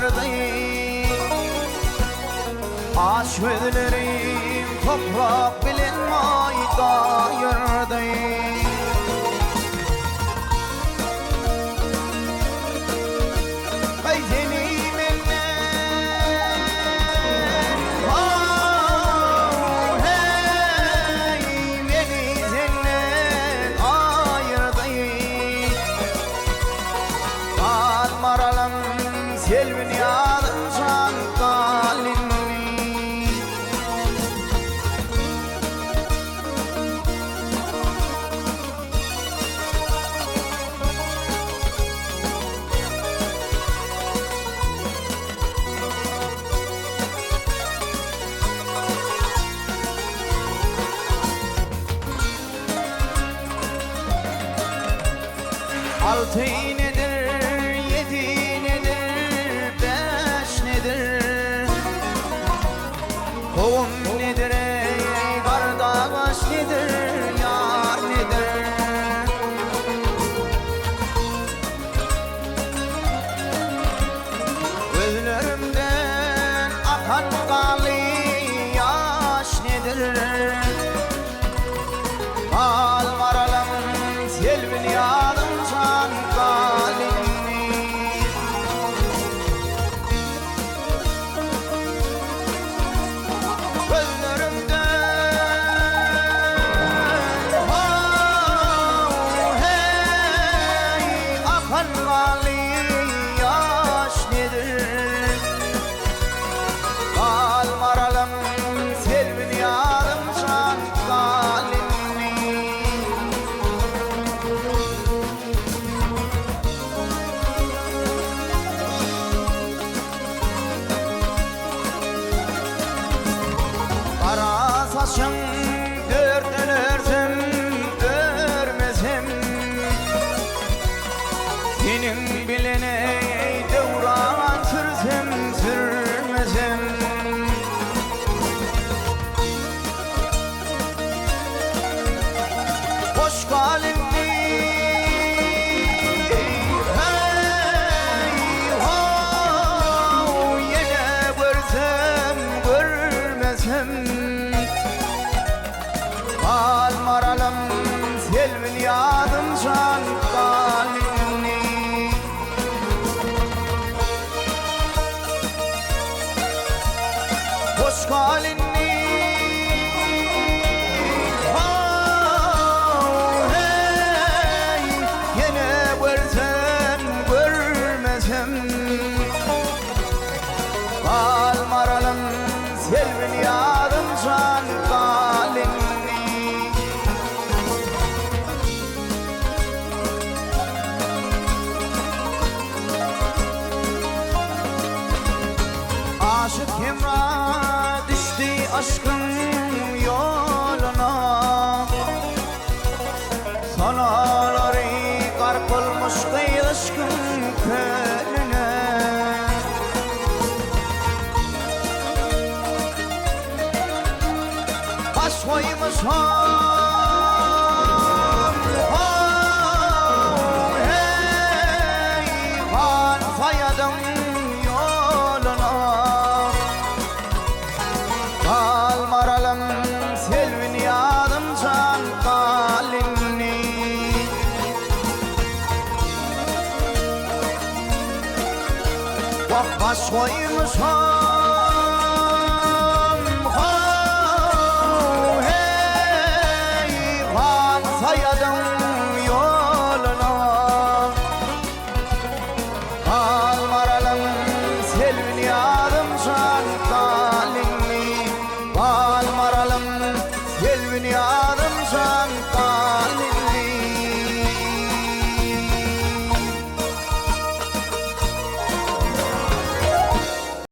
ayırdı. Aç gözlerim toprak bilen mayda yırdı. Selvin yadım can kalini. Altı nedir, yedi nedir, beş nedir? Kovum nedir ey kardeş nedir, yar nedir? Gözlerimden akan kanlı yaş nedir? Al varalım selvin yadım can kalini. Gözlerimden hey akan kanlı yaş nedir? Al varalım selvin yadım can kalini. Kara saçım dördülürsem görmesem, senin bilene devran sürsem sürmesem. Hoş kalbimdi hey ho, yine görsem görmesem. Al maralım selvin yadım can kalini. Hoş kalini hey, yine görsem görmesem. Al maralım selvin yadım can kalini. Aşık Emrah düştü aşkın yoluna. Sanaları garp olmuş kıyışkın kölüne. Baş koymuş hey kan fayadım yoluna. Al maralım selvin yadım can kalini. Bak baş koymuş